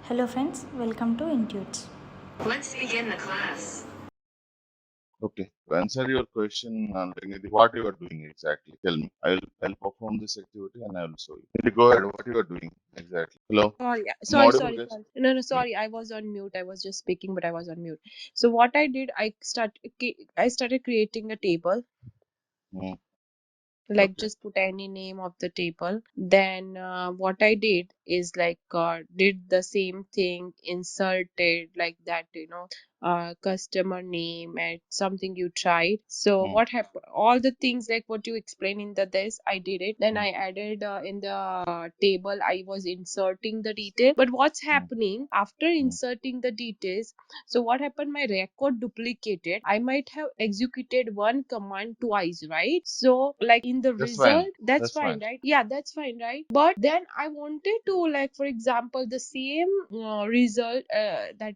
Hello friends, welcome to Intuites. Let's begin the class. Okay, to answer your question, Rangini, what you are doing exactly? Tell me. I'll perform this activity and I will show you. Okay, go ahead. What you are doing exactly? Hello. Sorry, Am I audible, guys? No, Yeah. sorry. I was on mute. I was just speaking, but I was on mute. So what I did, I started creating a table, Hmm. like Okay. just put any name of the table. Then what I did is like did the same thing, inserted like that, customer name and something you tried. So Hmm. what happened? All the things like what you explained in the this, I did it. Then Hmm. I added in the table, I was inserting the detail. But what's Hmm. happening after Hmm. inserting the details? So what happened? My record duplicated. I might have executed one command twice, right? So like in the That's result, fine. that's That's fine, fine. right? Yeah, that's fine, right? But then I wanted to, like, for example, the same result that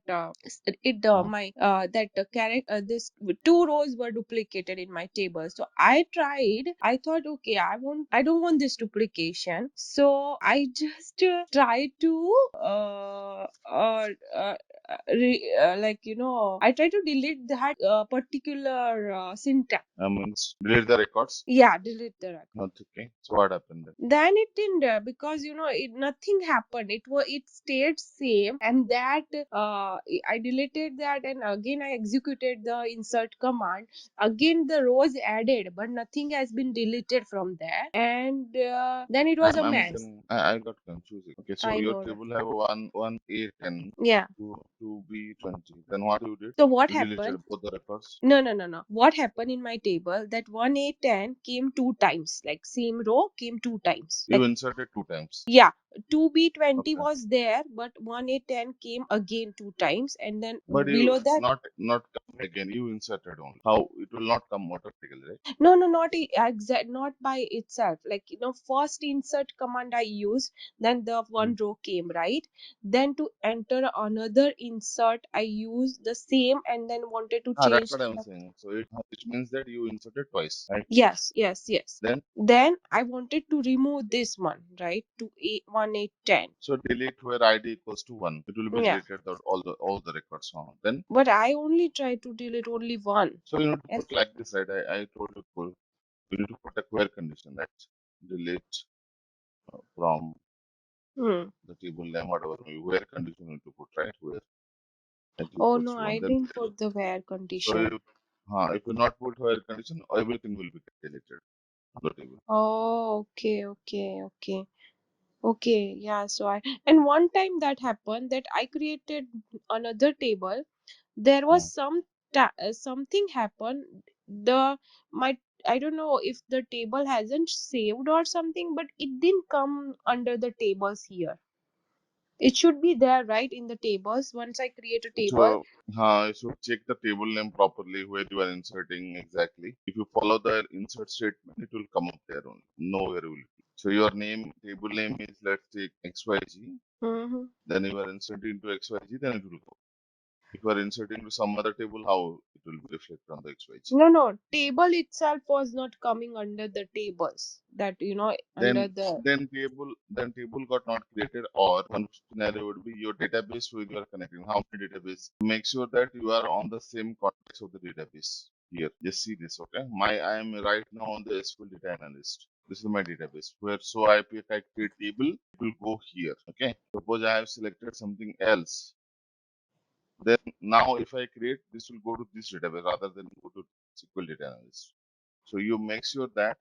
it Hmm. my that character this two rows were duplicated in my table. So I tried. I thought, okay, I don't want this duplication. So I just tried to like I try to delete that particular syntax. Delete the records. Yeah, delete the record. Not okay. So what happened then? Then it didn't because nothing happened. It stayed same, and that I deleted that, and again I executed the insert command. Again the rows added, but nothing has been deleted from there, and then it was a I'm mess. then I got confused. Okay, so I your know that. table have one A 10, Yeah. two B 20. Then what you did? So what You deleted happened? both the records. No. What happened in my table that 1A10 came two times, like same row came two times. You Like, inserted two times. yeah, 2B20 Okay. was there, but 1A10 came again two times, and then But you below that, not come again. You inserted only. How it will not come automatically, right? no, not exact, not by itself. Like, first insert command I used, then the Hmm. one row came, right? Then to enter another insert, I used the same and then wanted to That's change. what I'm saying. So it means that you inserted twice, right? Yes. Then Then I wanted to remove this one, right? To 1 8 10. so delete where ID equals to 1. It will be Yeah. deleted all the records on. Then But I only try to delete only one. so you need to And put like this, right? I told you you need to put a query condition, right? Delete from hmm. the table name, whatever where condition you need to put, right? Where ID Oh equals no, to 1. I Then didn't put the where so condition. if you not put where condition, everything will be deleted on the table. Oh, okay. Yeah, so and one time that happened that I created another table. There Hmm. was something happened. The my I don't know if the table hasn't saved or something, but it didn't come under the tables here. It should be there, right, in the tables. Once I create a table. So, you should check the table name properly where you are inserting exactly. If you follow the insert statement, it will come up there only. Nowhere will be. So your table name is let's take XYZ. Mm-hmm. Then you are inserting into XYZ, then it will go. If you are inserting to some other table, how it will reflect on the XYZ? No. Table itself was not coming under the tables. That under Then the. table got not created, or one scenario would be your database where you are connecting. How many database? Make sure that you are on the same context of the database. Here, just see this, okay? I am right now on the SQL data analyst. This is my database. Where so if I create table, it will go here. Okay. Suppose I have selected something else. Then now if I create, this will go to this database rather than go to SQL data analyst. So you make sure that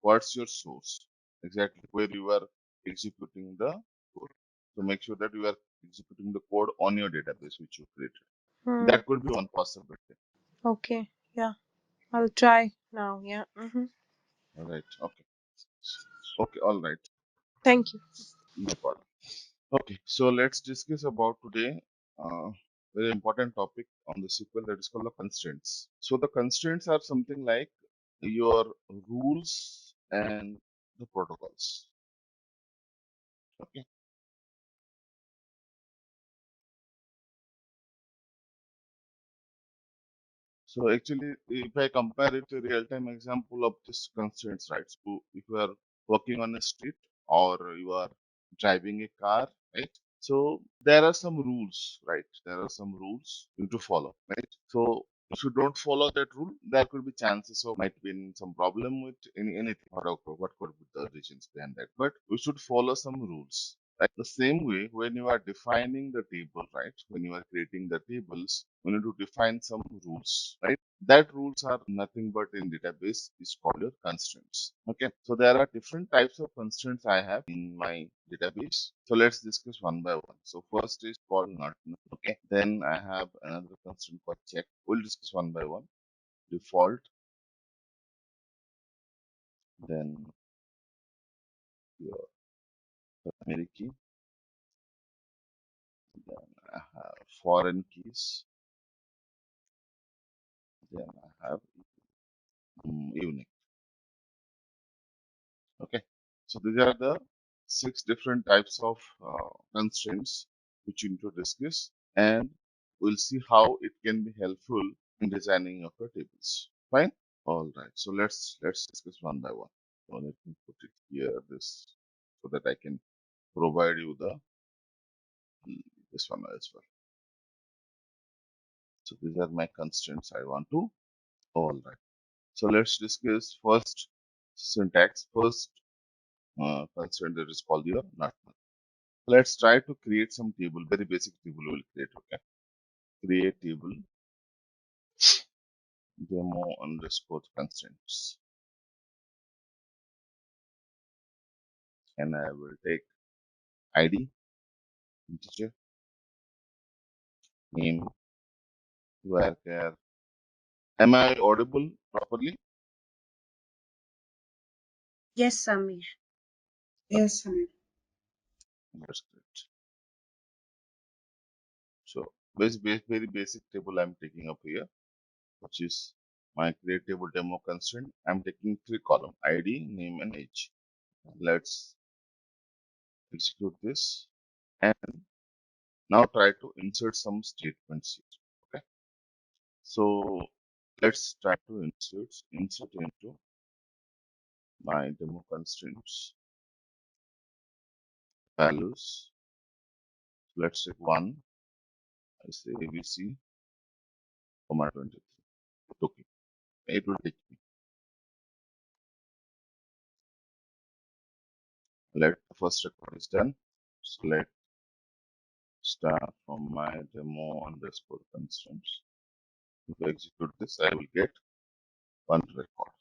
what's your source exactly where you are executing the code. So make sure that you are executing the code on your database which you created. Hmm. That could be one possibility. Okay. Yeah. I'll try now. Yeah. All right. Okay. Okay. All right. Thank you. No problem. Okay. So let's discuss about today very important topic on the SQL that is called the constraints. So the constraints are something like your rules and the protocols. Okay. So actually, if I compare it to real-time example of this constraints, right? So if you are working on a street or you are driving a car, right? So there are some rules, right? There are some rules you need to follow, right? So if you don't follow that rule, there could be chances of might be some problem with anything. What could be the reasons behind that? But we should follow some rules. Right? The same way when you are defining the table, right? When you are creating the tables, we need to define some rules, right? That rules are nothing but in database is called your constraints. Okay, so there are different types of constraints I have in my database. So let's discuss one by one. So first is called not null. Okay, then I have another constraint called check. We'll discuss one by one. Default, then your primary key, then I have foreign keys, then I have unique. Okay, so these are the 6 different types of constraints which you need to discuss, and we'll see how it can be helpful in designing of your tables. Fine. All right. So let's discuss one by one. So let me put it here, this, so that I can provide you the this one as well. So these are my constraints I want to. All right. So let's discuss first syntax. First constraint that is called your not null. Let's try to create some table, very basic table we will create. Okay. Create table demo underscore constraints. And I will take ID, integer, name, varchar. Am I audible properly? Yes, Samir. Yes, Samir. That's great. So very basic table I'm taking up here, which is my create table demo constraint. I'm taking 3 columns: ID, name, and age. Let's execute this and now try to insert some statements here. Okay. So let's try to insert into my demo constraints values. Let's take one. I say ABC, 23. Okay, it will take me. Let the first record is done. So let start from my demo underscore constraints. If I execute this, I will get one record.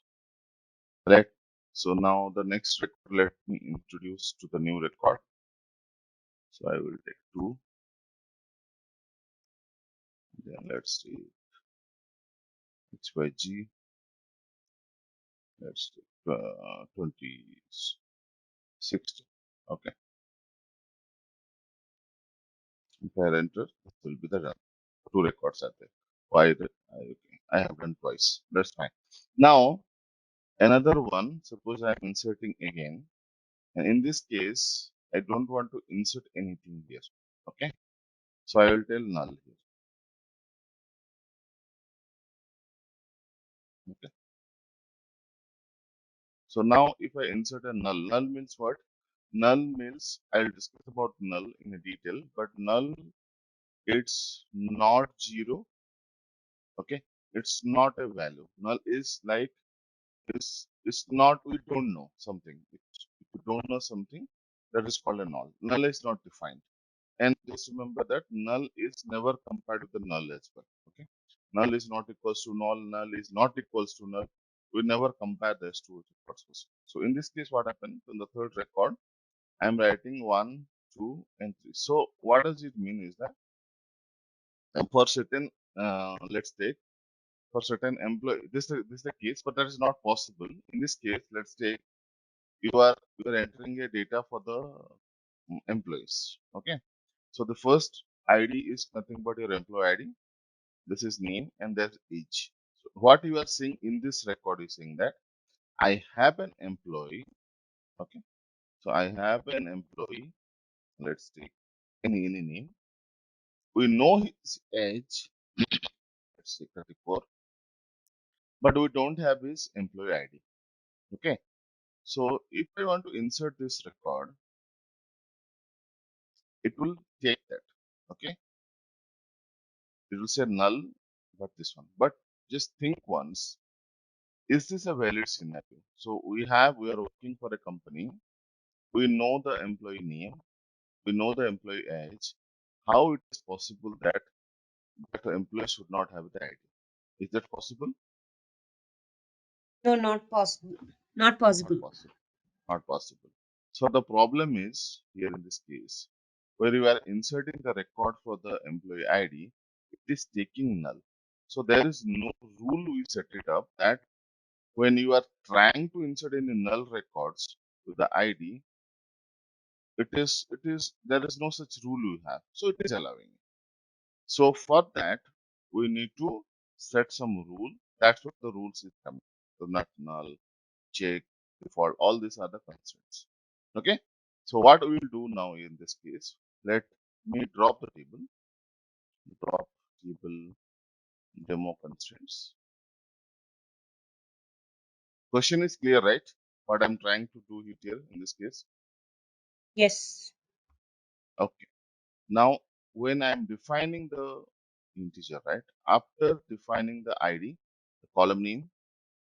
Right. So now the next record, let me introduce to the new record. So I will take 2. Then let's see HYG. Let's take 2060. Okay. If I enter, this will be the run. 2 records are there. Why? I have done twice. That's fine. Now another one. Suppose I am inserting again. And in this case, I don't want to insert anything here. Okay. So I will tell null here. Okay. So now if I insert a null means what? Null means I'll discuss about null in a detail, but null, it's not 0. Okay. It's not a value. Null is like, it's not, we don't know something. If you don't know something, that is called a null. Null is not defined. And just remember that null is never compared with the null as well. Okay. Null is not equals to null. Null is not equals to null. We never compare those two records. So in this case, what happened in the third record? I'm writing 1, 2, and 3. So what does it mean is that for certain, let's take for certain employee, this is the case, but that is not possible. In this case, let's take you are entering a data for the employees. Okay. So the first ID is nothing but your employee ID. This is name and there's age. So what you are seeing in this record is saying that I have an employee. Okay. So I have an employee. Let's take any name. We know his age. Let's say 34, but we don't have his employee ID. Okay. So if I want to insert this record, it will take that. Okay, it will say null, but this one. But just think once, is this a valid scenario? So we are working for a company. We know the employee name, we know the employee age. How it is possible that the employee should not have the ID? Is that possible? No, not possible. Not Not possible. possible. Not possible. So the problem is here in this case, where you are inserting the record for the employee ID, it is taking null. So there is no rule we set it up that when you are trying to insert any null records with the ID, there is no such rule you have. So it is allowing it. So for that, we need to set some rule. That's what the rules is coming. So not null, check, default, all these are the constraints. Okay. So what we will do now in this case, let me drop the table, drop table demo constraints. Question is clear, right? What I'm trying to do here in this case. Yes. Okay. Now, when I'm defining the integer, right? After defining the ID, the column name,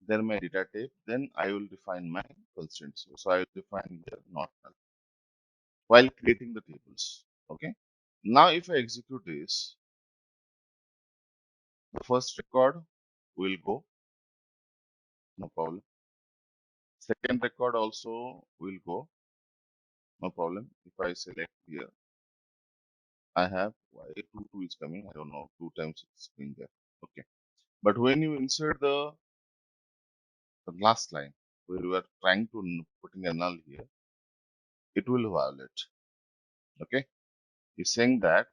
then my data type, then I will define my constraints. So I will define here not null while creating the tables. Okay. Now, if I execute this, the first record will go, no problem. Second record also will go, no problem. If I select here, I have why 2 is coming. I don't know, 2 times it's being there. Okay. But when you insert the last line where you are trying to putting a null here, it will violate. Okay. It's saying that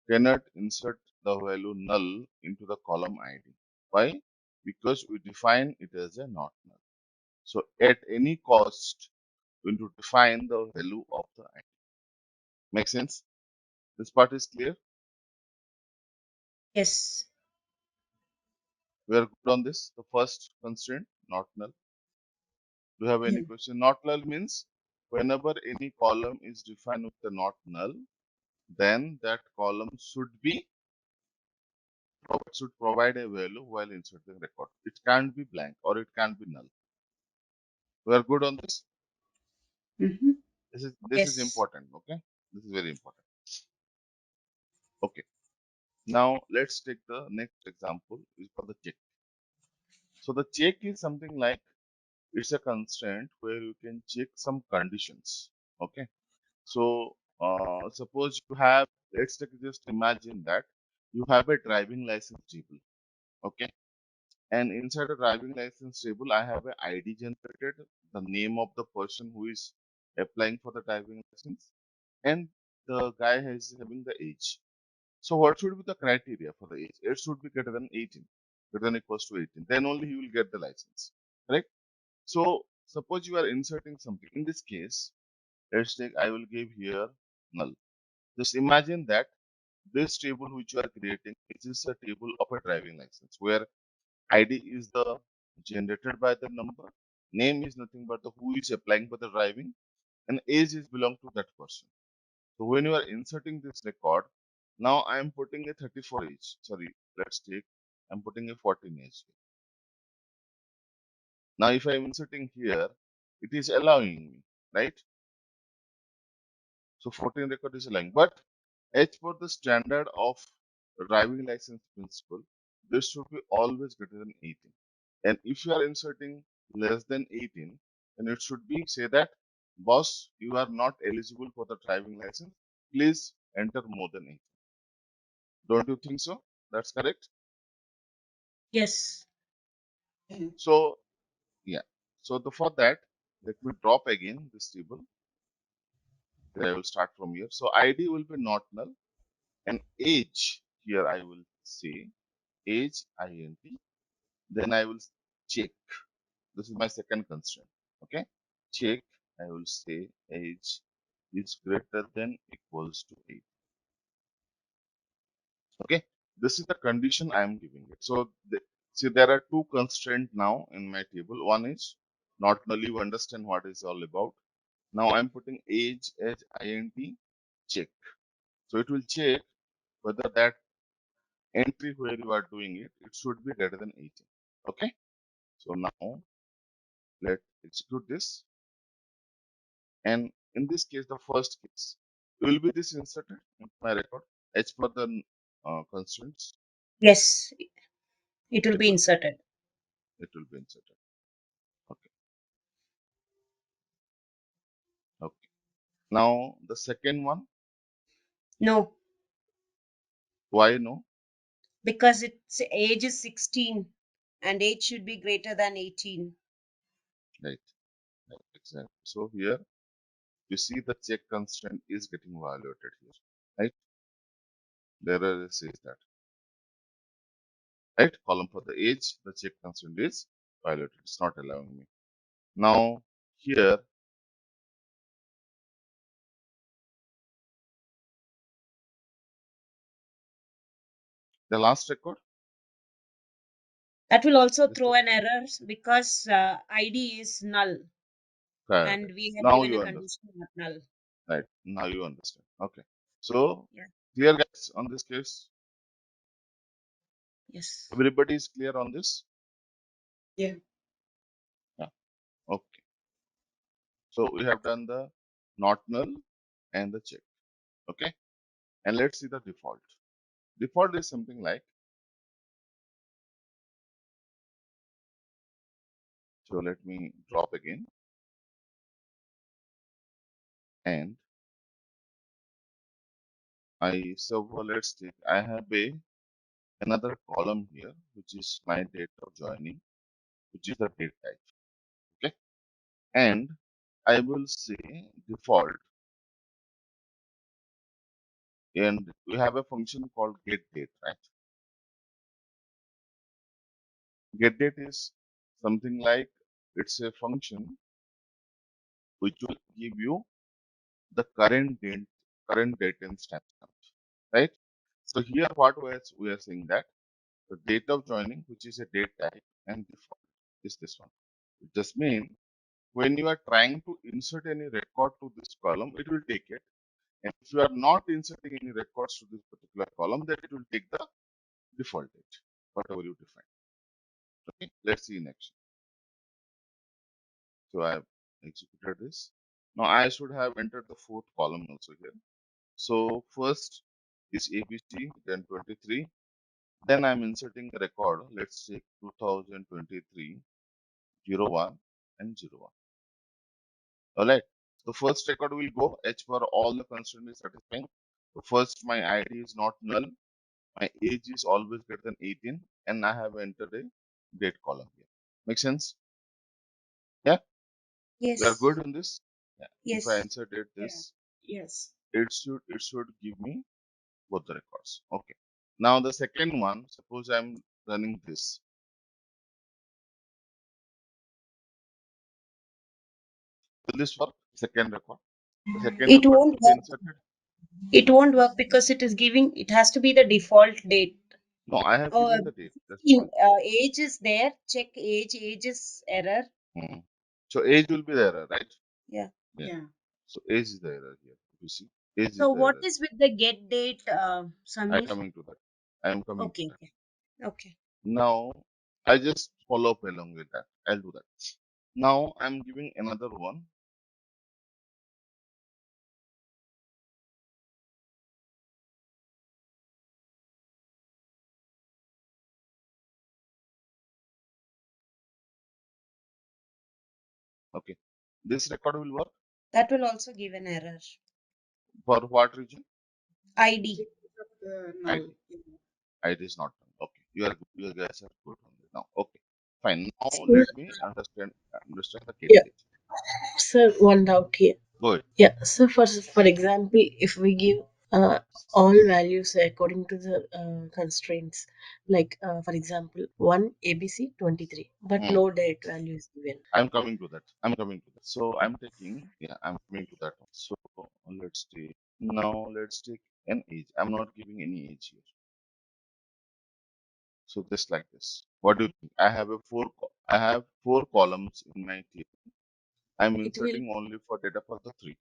cannot insert the value null into the column ID. Why? Because we define it as a not null. So at any cost, we need to define the value of the ID. Make sense? This part is clear? Yes. We are good on this. The first constraint, not null. Do you have any Yeah. question? Not null means whenever any column is defined with the not null, then that column should provide a value while inserting record. It can't be blank or it can't be null. We are good on this. Mm-hmm. This is Yes. important. Okay, this is very important. Okay, now let's take the next example is for the check. So the check is something like it's a constraint where you can check some conditions. Okay, so suppose you have, just imagine that you have a driving license table. Okay, and inside a driving license table, I have a ID generated, the name of the person who is applying for the driving license, and the guy is having the age. So what should be the criteria for the age? It should be greater than 18, greater than equals to 18. Then only you will get the license. Correct? So suppose you are inserting something. In this case, let's take, I will give here null. Just imagine that this table which you are creating is a table of a driving license where ID is the generated by the number, name is nothing but the who is applying for the driving, and age is belong to that person. So when you are inserting this record, now I am putting a 34 age. Sorry, let's take, I'm putting a 14 age. Now if I am inserting here, it is allowing me, right? So 14 record is allowing. But as per the standard of driving license principle, this should be always greater than 18. And if you are inserting less than 18, then it should be say that, boss, you are not eligible for the driving license. Please enter more than 18. Don't you think so? That's correct. Yes. Yeah. So yeah. So for that, let me drop again this table. Then I will start from here. So ID will be not null, and age here I will say age int. Then I will check. This is my second constraint. Okay. Check. I will say age is greater than equals to 8. Okay. This is the condition I am giving it. So see, there are two constraints now in my table. One is not null. You understand what it's all about. Now I'm putting age as int. check. So it will check whether that entry where you are doing it, it should be greater than 18. Okay. So now let's execute this. And in this case, the first case, will be this inserted into my record as per the constraints. Yes, it will It be will inserted. it will be inserted. Okay. Okay. Now the second one, No, why no? because its age is 16 and age should be greater than 18. Right. Right. Exactly. So here you see the check constraint is getting violated here. Right. The error says that. Right. Column for the age, the check constraint is violated. It's not allowing me. Now here the last record. That will also This throw record. an error because ID is null and Correct. we have Now given you a understand. condition of null. Right. Now you understand. Okay. So Yeah. clear guys on this case. Yes. Everybody is clear on this. Yeah. Yeah. Okay. So we have done the not null and the check. Okay. And let's see the default. Default is something like, so let me drop again. And let's take, I have another column here, which is my date of joining, which is the date type. Okay. And I will say default. And we have a function called getDate, right? GetDate is something like, it's a function which will give you the current date and timestamp, right? So here what we are saying that the date of joining, which is a date type, and default is this one. It just means when you are trying to insert any record to this column, it will take it. And if you are not inserting any records to this particular column, then it will take the default date, whatever you define. Okay, let's see in action. So I have executed this. Now I should have entered the fourth column also here. So first is ABC, then 23. Then I'm inserting a record. Let's take 2023, 01 and 01. All right. The first record will go H for all the constraint is satisfying. So first, my ID is not null. My age is always greater than 18, and I have entered a date column here. Make sense? Yeah, we are Yes. good in this. Yeah. If I Yes. inserted Yeah. this, Yes. it should give me both the records. Okay. Now the second one, suppose I'm running this. Will this work? Second record. The second It record won't will be work. inserted. It won't work because it is giving, it has to be the default date. No, I have Oh, given the date. That's in fine. age is there. Check age. Age is error. Hmm. So age will be the error, right? Yeah. Yeah. Yeah. So age is the error here. You see, age is So the what error is here. with the get date, I Samir? coming to that. I am coming to Okay. that. Okay. Okay. Now I just follow up along with that. I'll do that. Now I'm giving another one. Okay. This record will work That will also give an error. for what region? ID. ID. Null. ID is not done. Okay. You guys are good on it now. Okay. Fine. Now So, let me understand the get yeah, date. sir, one doubt here. Go ahead. Yeah, so for example, if we give all values according to the constraints, like for example, one ABC 23, but Hmm. no date value is given. I'm coming to that. I'm coming to that. So I'm taking, yeah, I'm coming to that one. So let's take an age. I'm not giving any age here. So just like this. What do you think? I have four columns in my table. I'm It will inserting only for data for the three.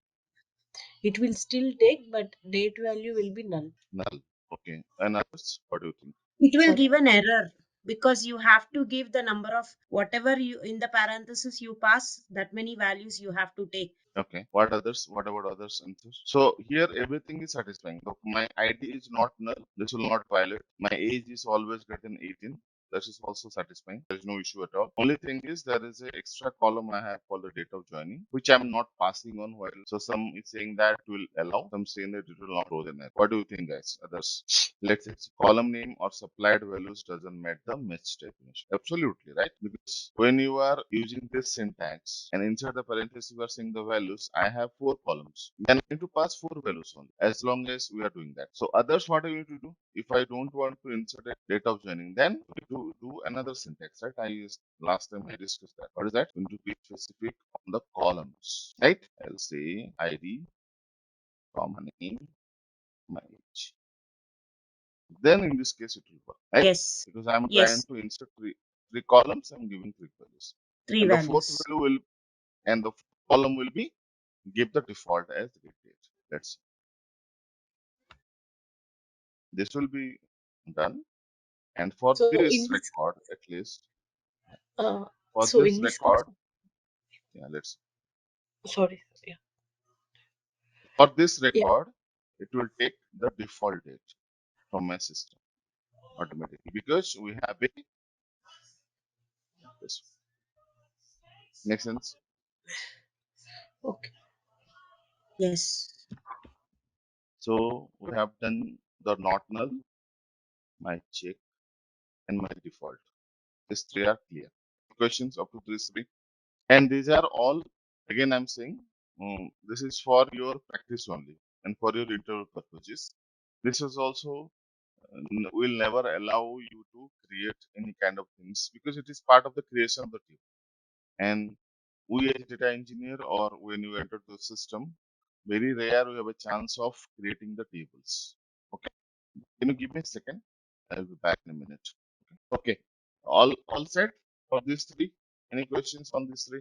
It will still take, but date value will be null. Null. Okay. And others, what do you think? It will Sorry. give an error because you have to give the number of whatever you in the parenthesis you pass, that many values you have to take. Okay. What others? What about others answers? So here everything is satisfying. So my ID is not null. This will not violate. My age is always greater than 18. That is also satisfying. There is no issue at all. Only thing is there is an extra column I have called the date of joining, which I'm not passing on while. So some is saying that it will allow, some saying that it will not throw an error. What do you think, guys? Others? Let's say column name or supplied values doesn't match the match definition. Absolutely right. Because when you are using this syntax and inside the parenthesis you are saying the values, I have 4 columns. Then I need to pass 4 values only as long as we are doing that. So others, what I need to do? If I don't want to insert a date of joining, then we do another syntax, right? I used last time I discussed that. What is that? We need to be specific on the columns, right? I'll say ID, comma name, my age. Then in this case it will work, right? Yes. Because I'm trying Yes. to insert three columns, I'm giving 3 values. 3 And the fourth values. value will, and the column will be give the default as the date. Let's see. This will be done. And for So this in this, record, at least uh, for so this in this case, record, yeah, let's sorry, yeah, for this yeah. record, it will take the default date from my system automatically because we have a this. Makes sense? Okay. Yes. So we have done the not null, my check, and my default. These 3 are clear. Questions up to this 3. And these are all, again, I'm saying, this is for your practice only and for your interview purposes. This is also will never allow you to create any kind of things because it is part of the creation of the table. And we as data engineer or when you enter the system, very rare we have a chance of creating the tables. Okay. Can you give me a second? I'll be back in a minute. Okay. All set for these 3? Any questions on these 3?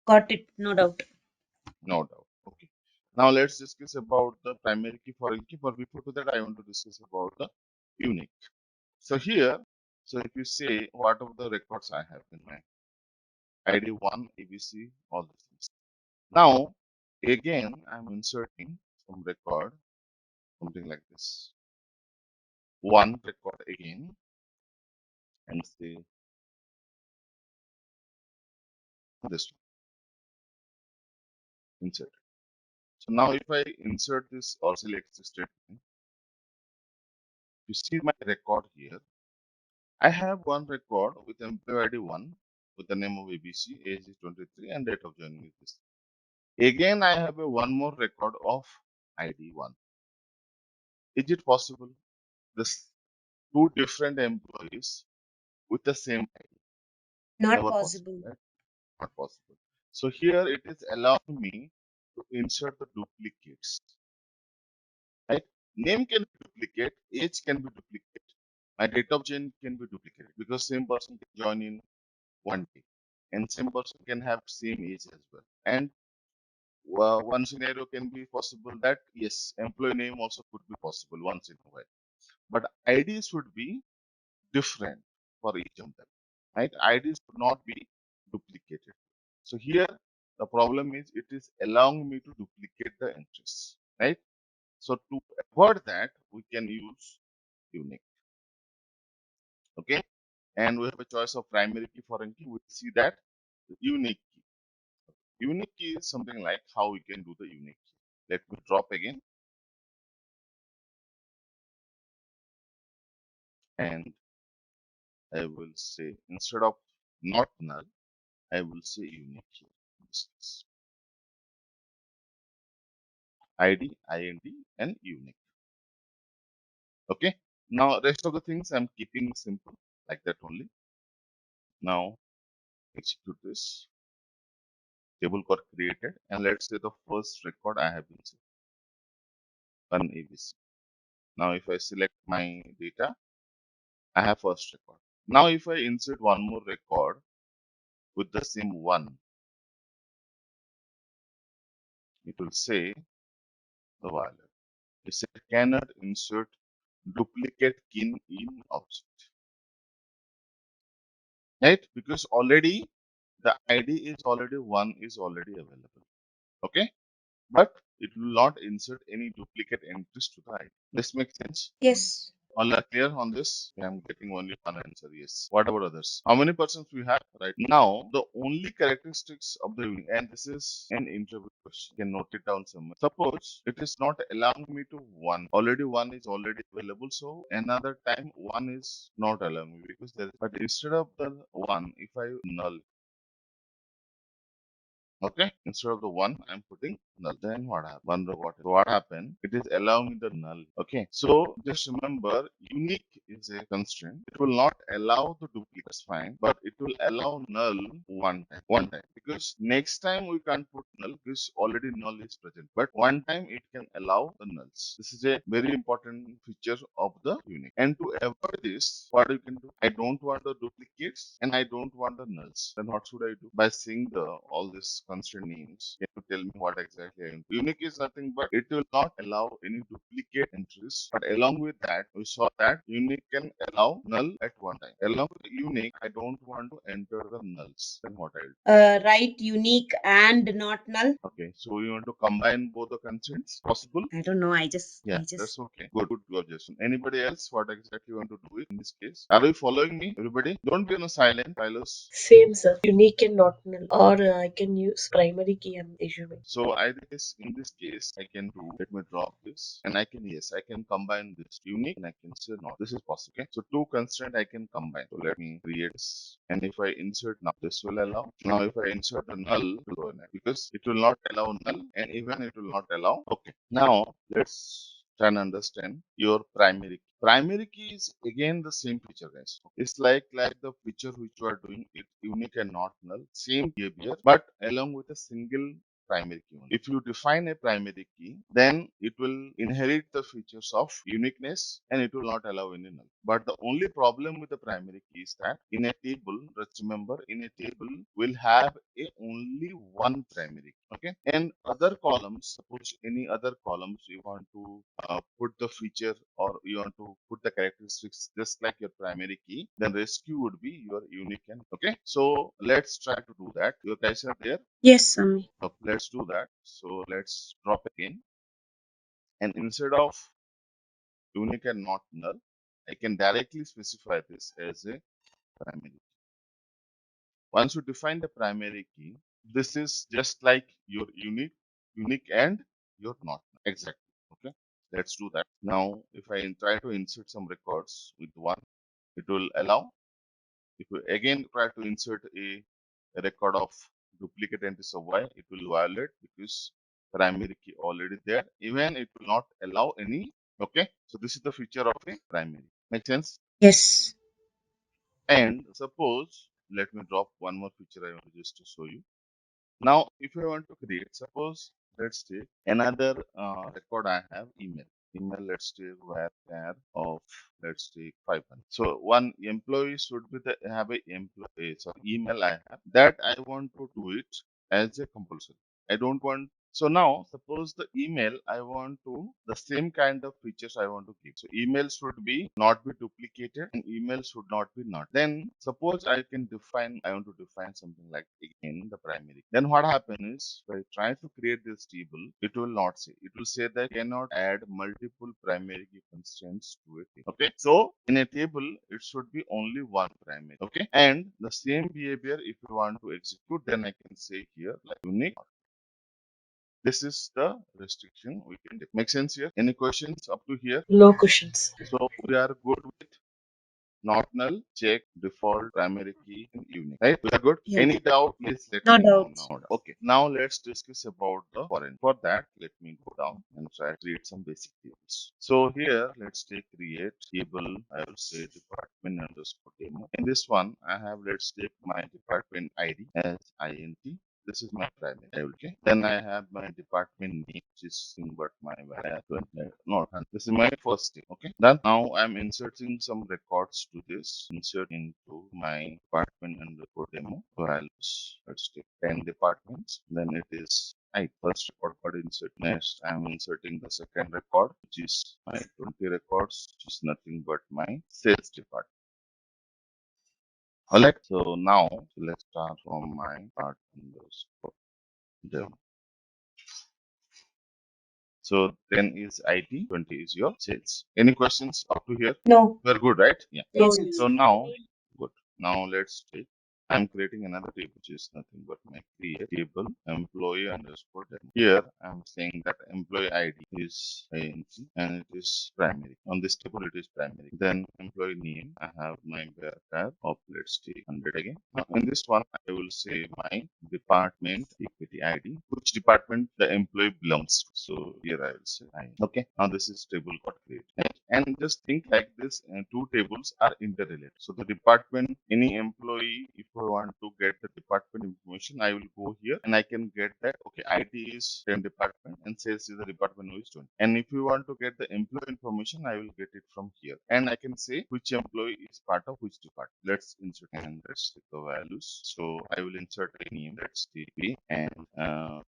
Got it. No doubt. No doubt. Okay. Now let's discuss about the primary key, foreign key. But before to that, I want to discuss about the unique. So here, so if you say what are the records I have in my ID 1, ABC, all these things. Now, again, I'm inserting some record, something like this. One record again, and say this one, insert. So now if I insert this or select this statement, you see my record here. I have one record with employee ID 1 with the name of ABC, age is 23, and date of joining is this. Again, I have a one more record of ID 1. Is it possible? This 2 different employees with the same ID. Not Never possible, possible. right? Not possible. So here it is allowing me to insert the duplicates. Right? Name can be duplicate, age can be duplicate, my date of join can be duplicated because same person can join in one day, and same person can have same age as well. And one scenario can be possible that yes, employee name also could be possible once in a while, but IDs would be different for each of them, right? IDs would not be duplicated. So here the problem is it is allowing me to duplicate the entries, right? So to avoid that, we can use unique. Okay, and we have a choice of primary key, foreign key. We see that unique key. Unique key is something like how we can do the unique key. Let me drop again, and I will say instead of not null, I will say unique key. This is ID, IND, and unique. Okay. Now rest of the things I'm keeping simple like that only. Now execute this. Table got created, and let's say the first record I have been set, one ABC. Now if I select my data, I have first record. Now if I insert one more record with the same one, it will say the violator. It said cannot insert duplicate key in object. Right? Because already the ID is already one is already available. Okay? But it will not insert any duplicate entries to the ID. This makes sense? Yes. All are clear on this? I'm getting only one answer. Yes. What about others? How many persons we have right now? The only characteristics of the unique, and this is an interview question. You can note it down somewhere. Suppose it is not allowing me to one. Already one is already available. So another time one is not allowing me because there. But instead of the one, if I null. Okay, instead of the one, I'm putting null. Then what happened? What happened? It is allowing the null. Okay, so just remember, unique is a constraint. It will not allow the duplicates, fine, but it will allow null one time. Because next time we can't put null because already null is present. But one time it can allow the nulls. This is a very important feature of the unique. And to avoid this, what you can do? I don't want the duplicates and I don't want the nulls. Then what should I do? By seeing the all these constraint names, can you tell me what exactly I am? Unique is nothing but it will not allow any duplicate entries. But along with that, we saw that unique can allow null at one time. Along with unique, I don't want to enter the nulls. Then what I do? Write unique and not null. Okay, so you want to combine both the constraints? Possible? I don't know. Yeah, that's okay. Good, Jason. Anybody else? What exactly you want to do it in this case? Are you following me, everybody? Don't be on a silent, Silas. Same, sir. Unique and not null. Or I can use primary key, I'm assuming. So I guess in this case, I can do, let me drop this, and I can, yes, I can combine this unique and I can say not. This is possible. Okay. So two constraint I can combine. So let me create this. And if I insert now, this will allow. Now if I insert the null, it will go in it because it will not allow null and even it will not allow. Okay. Now let's try and understand your primary key. Primary key is again the same feature, guys. It's like the feature which you are doing it unique and not null, same behavior, but along with a single primary key only. If you define a primary key, then it will inherit the features of uniqueness and it will not allow any null. But the only problem with the primary key is that in a table, let's remember, in a table, we'll have only one primary key. Okay, and other columns, suppose any other columns you want to put the feature or you want to put the characteristics just like your primary key, then rescue would be your unique and okay. So let's try to do that. You guys are there? Yes, Sami. So let's do that. So let's drop again, and instead of unique and not null, I can directly specify this as a primary. Once you define the primary key, this is just like your unique and your not exactly. Okay, let's do that. Now, if I try to insert some records with one, it will allow. If you again try to insert a record of duplicate entries of y, it will violate because primary key already there. Even it will not allow any. Okay, so this is the feature of a primary. Make sense? Yes. And suppose, let me drop one more feature I want to just to show you. Now, if I want to create, suppose let's take another record I have email. Email, let's take where of let's take 500. So one employee should be the have a employee so email I have that I want to do it as a compulsory. I don't want. So now suppose the email I want to the same kind of features I want to give. So email should be not be duplicated and email should not be not. Then suppose I can define I want to define something like again the primary. Then what happens is by trying to create this table, it will not say. It will say that cannot add multiple primary key constraints to it. Okay. So in a table, it should be only one primary. Okay. And the same behavior if you want to execute, then I can say here like unique. This is the restriction we can do. Make sense here? Any questions up to here? No questions. So we are good with not null, check, default, primary key, and unique. Right? We are good? Yeah. Any doubt, please let No me know doubt. now. Okay. Now let's discuss about the foreign. For that, let me go down and try to create some basic tables. So here, let's take create table. I will say department underscore demo. In this one, I have let's take my department ID as int. This is my primary. Okay. Then I have my department name, which is nothing but my no, this is my first thing. Okay. Then now I'm inserting some records to this. Insert into my department underscore demo. So let's take 10 departments. Then it is First record got insert. Next, I'm inserting the second record, which is my 20 records, which is nothing but my sales department. Alright, so now let's start from my part underscore demo. So 10 is IT, 20 is your sales. Any questions up to here? No. We're good, right? Yeah. Yes, No, So now, good. Now let's take. I'm creating another table, which is nothing but my create table employee underscore demo. Here I'm saying that employee ID is INC and it is primary. On this table it is primary. Then employee name, I have my tab of let's take 100 again. Now in this one I will say my department equity ID, which department the employee belongs to. So here I will say I. Okay. Now this is table got created. And just think like this, two tables are interrelated. So the department, any employee, if I want to get the department information, I will go here and I can get that, okay, IT is 10 department and sales is the department who is 20. And if you want to get the employee information, I will get it from here. And I can say which employee is part of which department. Let's insert and let's take the values. So I will insert a name, let's take B, and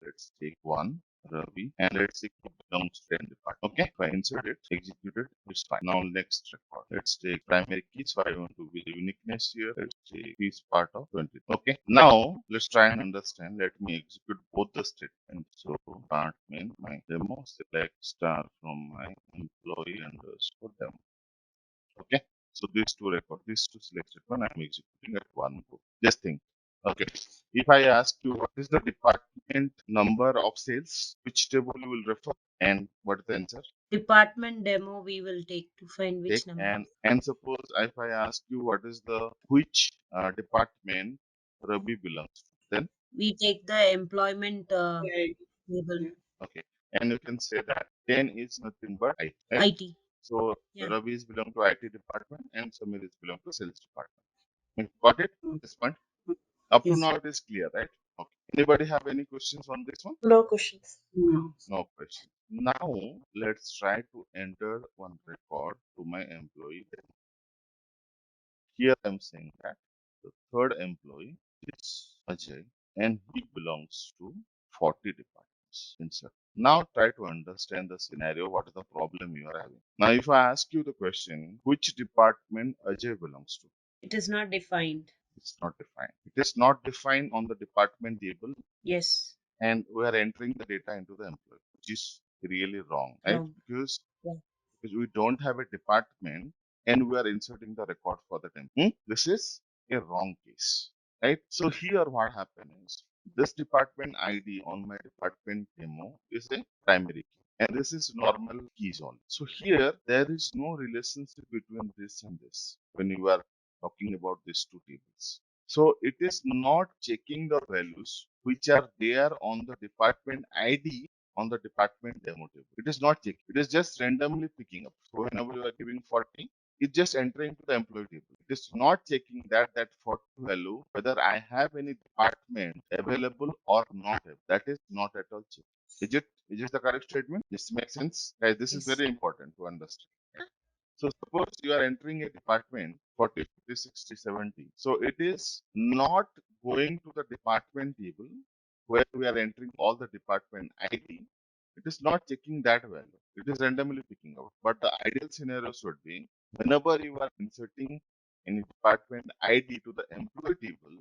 let's take one. Ravi, and let's say it belongs to 10 department. Okay, if I insert it, execute it, it's fine. Now next record. Let's take primary key. So I want to be the uniqueness here. Let's take is part of 20. Okay. Now let's try and understand. Let me execute both the statements. So department, my demo, select star from my employee underscore demo. Okay. So these two records, these two selected one, I'm executing at one go. Just think. Okay. If I ask you what is the department number of sales, which table you will refer, and what is the answer? department demo we will take to find which Take number. and suppose if I ask you what is the which department Ravi belongs to, then We take the employment yeah, table. yeah. okay, and you can say that 10 is nothing but IT, right? IT. So Yeah. Ravi is belong to IT department and Samir is belong to sales department. Got it? This point. Up to Yes. now it is clear, right? Okay. Anybody have any questions on this one? No questions. No. No question. Now let's try to enter one record to my employee. Here I'm saying that the third employee is Ajay and he belongs to 40 departments. Insert. Now try to understand the scenario. What is the problem you are having? Now, if I ask you the question, which department Ajay belongs to? It is not defined. It's not defined. It is not defined on the department table, Yes. and we are entering the data into the employee, which is really wrong, right? Wrong. Because Yeah. we don't have a department and we are inserting the record for the temp. This is a wrong case, right? So here what happened is this department ID on my department demo is a primary key and this is normal keys only. So here there is no relationship between this and this when you are talking about these two tables. So it is not checking the values which are there on the department ID on the department demo table. It is not checking. It is just randomly picking up. So whenever you are giving 40, it's just entering to the employee table. It is not checking that 40 value, whether I have any department available or not. That is not at all checked. Is it the correct statement? This makes sense? Guys, this is Yes. very important to understand. So suppose you are entering a department 40, 50, 60, 70. So it is not going to the department table where we are entering all the department ID. It is not checking that value. It is randomly picking out. But the ideal scenario should be whenever you are inserting any department ID to the employee table,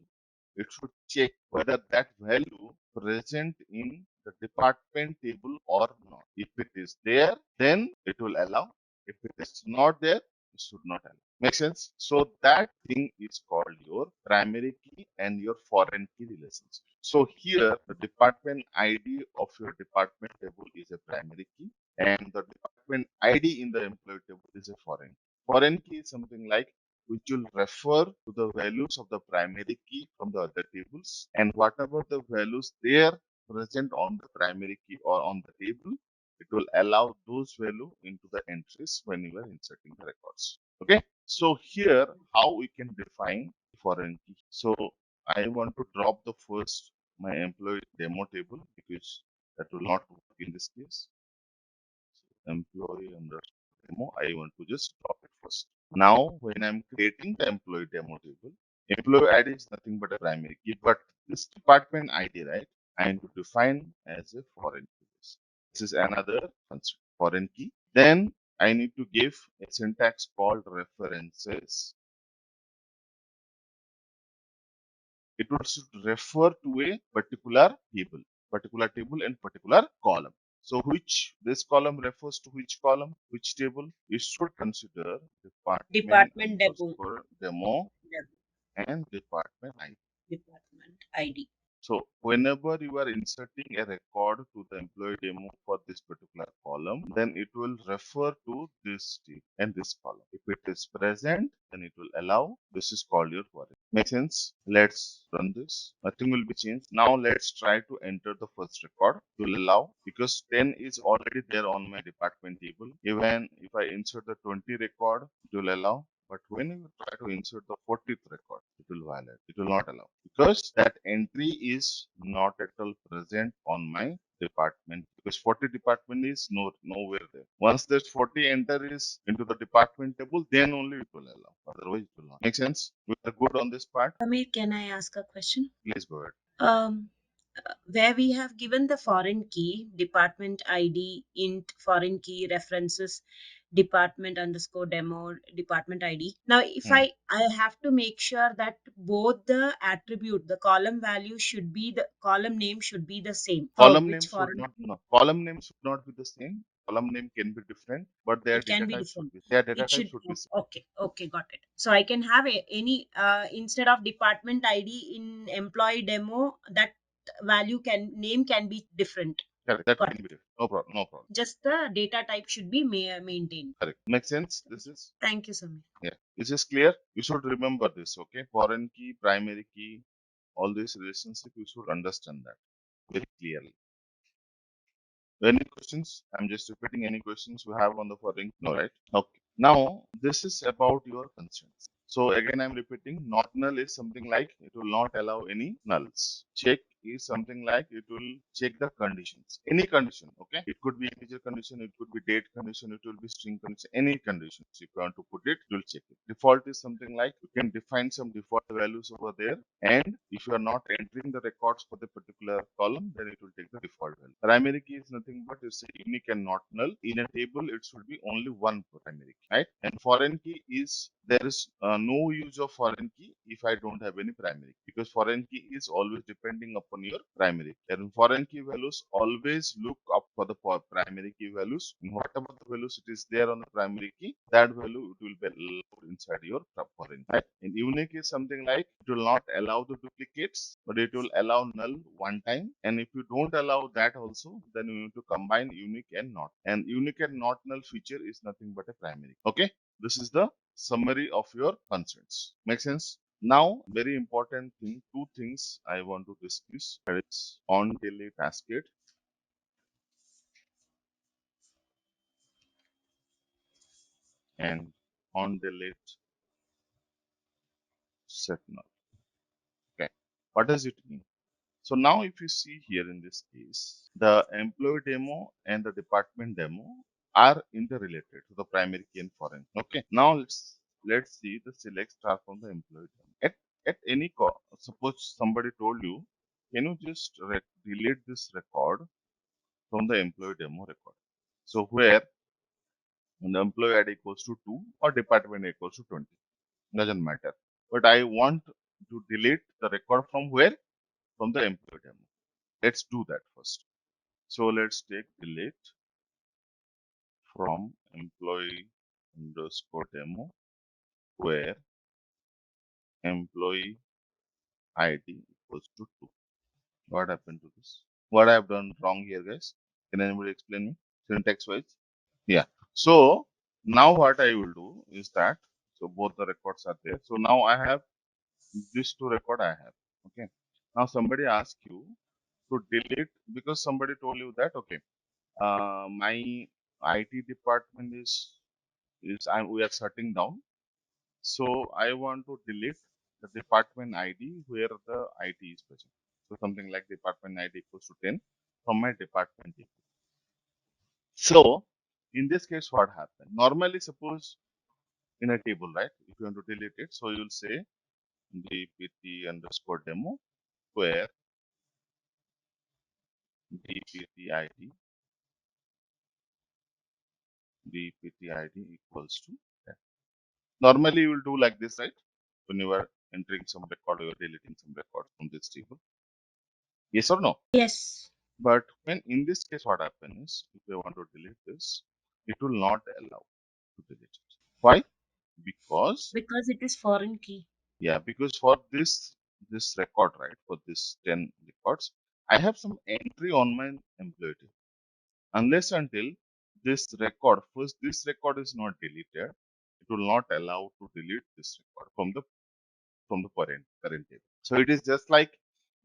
it should check whether that value present in the department table or not. If it is there, then it will allow. If it is not there, it should not allow. Make sense? So that thing is called your primary key and your foreign key relationship. So here the department ID of your department table is a primary key and the department ID in the employee table is a foreign key. Foreign key is something like which will refer to the values of the primary key from the other tables and whatever the values there present on the primary key or on the table, it will allow those value into the entries when you are inserting the records. Okay, so here how we can define foreign key. So I want to drop the first my employee demo table because that will not work in this case. So employee under demo, I want to just drop it first. Now, when I'm creating the employee demo table, employee ID is nothing but a primary key, but this department ID, right? I need to define as a foreign key. This is another concept, foreign key. Then I need to give a syntax called references. It would should refer to a particular table and particular column. So this column refers to which column, which table? You should consider department Department demo. underscore demo Demo. and department ID. Department ID. So whenever you are inserting a record to the employee demo for this particular column, then it will refer to this table and this column. If it is present, then it will allow. This is called your foreign. Make sense? Let's run this. Nothing will be changed. Now let's try to enter the first record. It will allow because 10 is already there on my department table. Even if I insert the 20 record, it will allow. But when you try to insert the 40th record, it will violate. It will not allow because that entry is not at all present on my department because 40 department is nowhere there. Once that 40 enter is into the department table, then only it will allow. Otherwise, it will not. Make sense? We are good on this part. Samir, can I ask a question? Please go ahead. Where we have given the foreign key, department ID, int, foreign key, references, department underscore demo, department ID. Now, if I have to make sure that both the attribute, the column value should be the column name should be the same. For Column name which should foreign not key? no. Column name should not be the same. Column name can be different, but their It can data be type should different. be their data It type should, should be same. okay, got it. So I can have any, instead of department ID in employee demo, that name can be different. Correct. That Got can it. be different. No problem. No problem. Just the data type should be maintained. Correct. Makes sense. This is Thank you, Samir. yeah. This is clear. You should remember this. Okay. Foreign key, primary key, all these relationship. You should understand that very clearly. Any questions? I'm just repeating any questions you have on the foreign. No, right? Okay. Now this is about your constraints. So again, I'm repeating. Not null is something like it will not allow any nulls. Check is something like it will check the conditions. Any condition. Okay. It could be integer condition. It could be date condition. It will be string condition. Any conditions. If you want to put it, it will check it. Default is something like you can define some default values over there. And if you are not entering the records for the particular column, then it will take the default value. Primary key is nothing but it's a unique and not null. In a table, it should be only one primary key, right? And foreign key is there is no use of foreign key if I don't have any primary key because foreign key is always depending upon your primary key. And foreign key values always look up for the primary key values. And whatever the values it is there on the primary key, that value it will be allowed inside your foreign key. Right? And unique is something like it will not allow the duplicates, but it will allow null one time. And if you don't allow that also, then you need to combine unique and not. And unique and not null feature is nothing but a primary. Okay, this is the summary of your constraints. Make sense? Now, very important thing, two things I want to discuss. That is on delete cascade and on delete set null. Okay, what does it mean? So now if you see here in this case, the employee demo and the department demo are interrelated to the primary key and foreign. Okay. Now let's see the select star from the employee demo. At any call, suppose somebody told you, can you just delete this record from the employee demo record? So where the employee ID equals to 2 or department equals to 20. Doesn't matter. But I want to delete the record from where? From the employee demo. Let's do that first. So let's take delete from employee underscore demo where employee ID equals to 2. What happened to this? What I have done wrong here, guys? Can anybody explain me? Syntax wise? Yeah. So now what I will do is that, so both the records are there. So now I have these two record I have. Okay. Now somebody asks you to delete because somebody told you that, okay, my IT department we are shutting down. So I want to delete the department ID where the IT is present. So something like department ID equals to 10 from my department table. So in this case, what happened? Normally, suppose in a table, right? If you want to delete it, so you'll say dpt underscore demo where dptid equals to 10. Normally, you will do like this, right? When you are entering some record or you're deleting some record from this table. Yes or no? Yes, But when in this case, what happens is, if I want to delete this, it will not allow to delete it. Why? Because, because it is foreign key. yeah, because for this record, right, for this 10 records, I have some entry on my employee table. Unless until this record, first this record is not deleted, it will not allow to delete this record from the parent table. So it is just like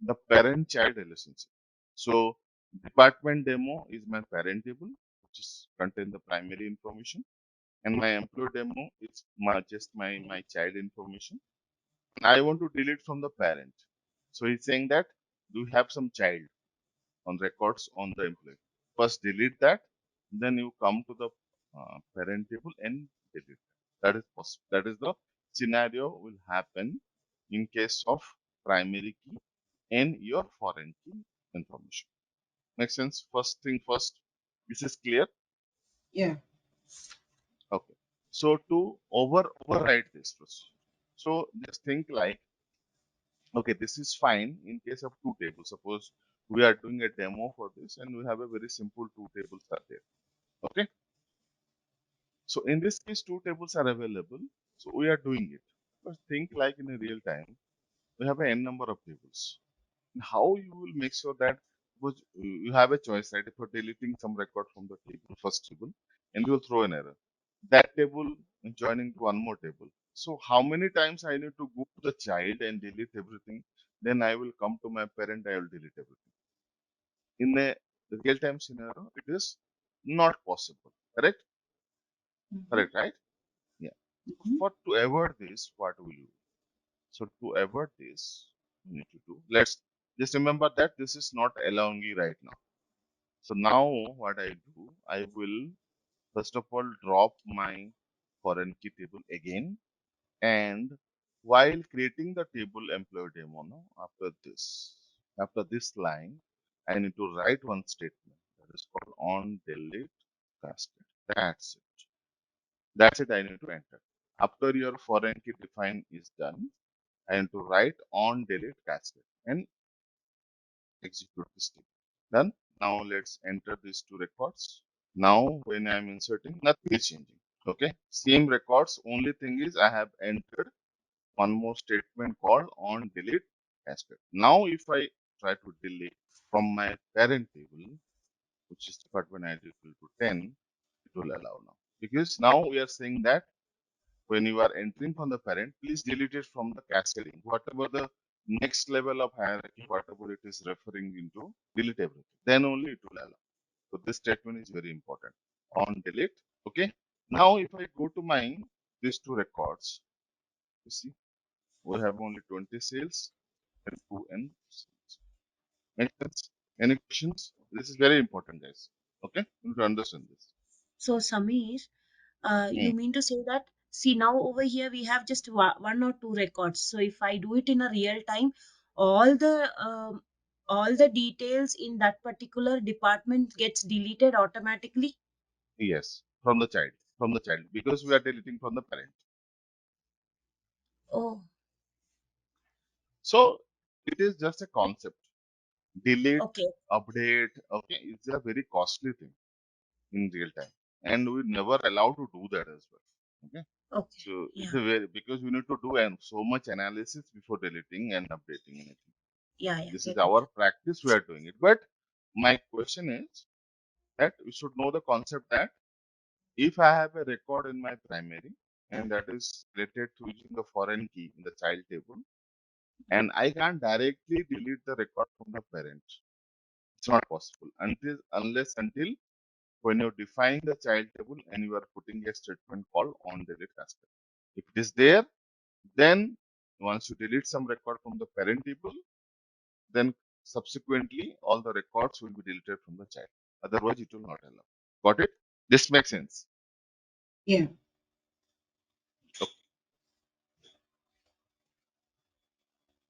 the parent-child relationship. So department demo is my parent table, which is contain the primary information, and my employee demo is my child information. I want to delete from the parent. So he's saying that do you have some child on records on the employee? First delete that, then you come to the parent table and delete. That is possible. That is the scenario will happen in case of primary key and your foreign key information. Makes sense? First thing first. This is clear? Yeah. Okay. So to override this procedure. So just think like, okay, this is fine in case of two tables. Suppose we are doing a demo for this and we have a very simple two tables are there. Okay. So in this case, two tables are available. So we are doing it. But think like in a real time, we have a n number of tables. How you will make sure that because you have a choice, right? If you're deleting some record from the table, first table, and you will throw an error. That table joining to one more table. So how many times I need to go to the child and delete everything? Then I will come to my parent, I will delete everything. In a real-time scenario, it is not possible. Correct? Correct, right? Yeah. For to avoid this, what will you do? So to avoid this, you need to do. Let's just remember that this is not allowing me right now. So now what I do, I will first of all drop my foreign key table again, and while creating the table employee demo, no, after this line, I need to write one statement that is called on delete cascade. That's it. That's it. I need to enter. After your foreign key define is done, I need to write on delete cascade and execute this statement. Done. Now let's enter these two records. Now when I'm inserting, nothing is changing. Okay. Same records. Only thing is I have entered one more statement called on delete cascade. Now if I try to delete from my parent table, which is department ID equal to 10, it will allow now. Because now we are saying that when you are entering from the parent, please delete it from the cascading. Whatever the next level of hierarchy, whatever it is referring into, delete everything. Then only it will allow. So this statement is very important. On delete. Okay. Now if I go to my these two records, you see, we have only 20 sales and 2 and sales. Make sense? Any questions? This is very important, guys. Okay, you need to understand this. So, Samir, Hmm. you mean to say that, see, now over here we have just one or two records. So if I do it in a real time, all the um, all the details in that particular department gets deleted automatically. Yes, from the child, because we are deleting from the parent. Oh, So it is just a concept. Delete, okay, update. Okay, it's a very costly thing in real time, and we never allowed to do that as well. Okay, okay, so it's yeah, a very because we need to do so much analysis before deleting and updating anything. yeah, yeah, This is get it. our practice. We are doing it, but my question is that we should know the concept that if I have a record in my primary and that is related to using the foreign key in the child table, and I can't directly delete the record from the parent. It's not possible until when you define the child table and you are putting a statement called on delete cascade. If it is there, then once you delete some record from the parent table, then subsequently all the records will be deleted from the child. Otherwise, it will not allow. Got it? This makes sense. Yeah.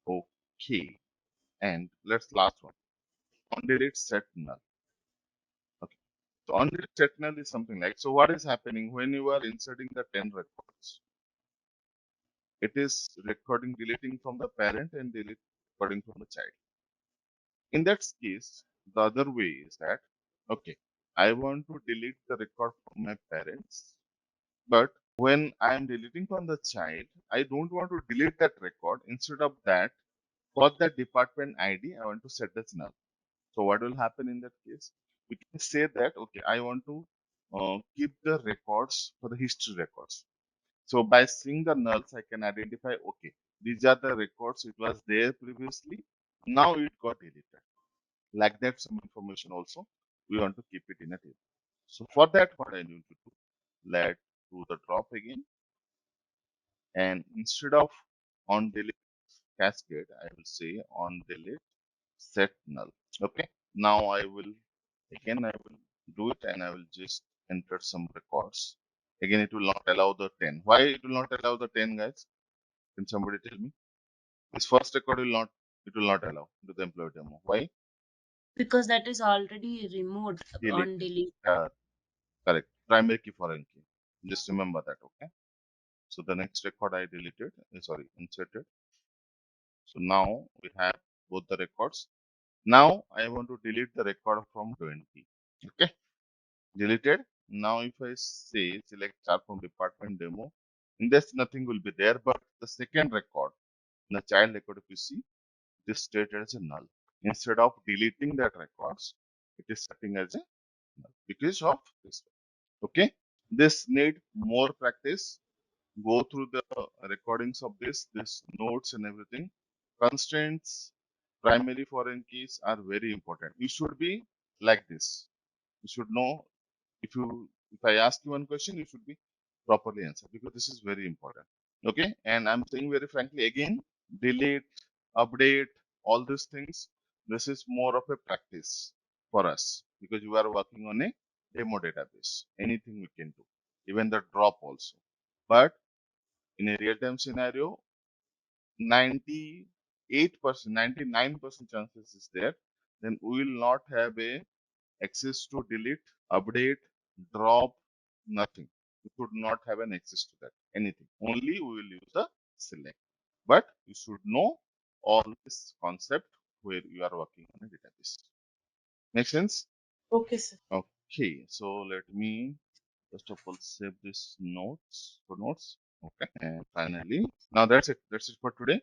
Okay. And let's last one. on delete set null. Okay. So on delete set null is something like, so what is happening when you are inserting the 10 records? It is deleting from the parent and recording from the child. In that case, the other way is that, okay, I want to delete the record from my parents, but when I am deleting from the child, I don't want to delete that record. Instead of that, for that department ID, I want to set as null. So what will happen in that case? We can say that, okay, I want to keep the records for the history records. So by seeing the nulls, I can identify, okay, these are the records, it was there previously, now it got deleted. Like that, some information also, we want to keep it in a table. So for that, what I need to do, let's do the drop again. And instead of on delete cascade, I will say on delete set null. Okay. Now I will do it and I will just enter some records. Again, it will not allow the 10. Why it will not allow the 10, guys? Can somebody tell me? This first record it will not allow to the employee demo. Why? Because that is already removed on Deleted. delete. Correct. Primary key, foreign key. Just remember that, okay? So the next record I deleted, inserted. So now we have both the records. Now I want to delete the record from 20. Okay, deleted. Now if I say select chart from department demo, in this nothing will be there, but the second record, the child record, if you see, it is stated as a null. Instead of deleting that records, it is setting as a null because of this. Okay, this need more practice. Go through the recordings of this notes and everything. Constraints, primary foreign keys are very important. You should be like this. You should know if I ask you one question, you should be properly answer because this is very important. Okay, and I'm saying very frankly again, delete, update, all these things. This is more of a practice for us because you are working on a demo database. Anything we can do, even the drop also. But in a real-time scenario, 98%, 99% chances is there, then we will not have a access to delete, update, drop, nothing. You could not have an access to that, anything. Only we will use the select. But you should know all this concept where you are working on a database. Make sense? Okay, sir. Okay, so let me first of all save this notes for notes. Okay, and finally, now that's it. That's it for today.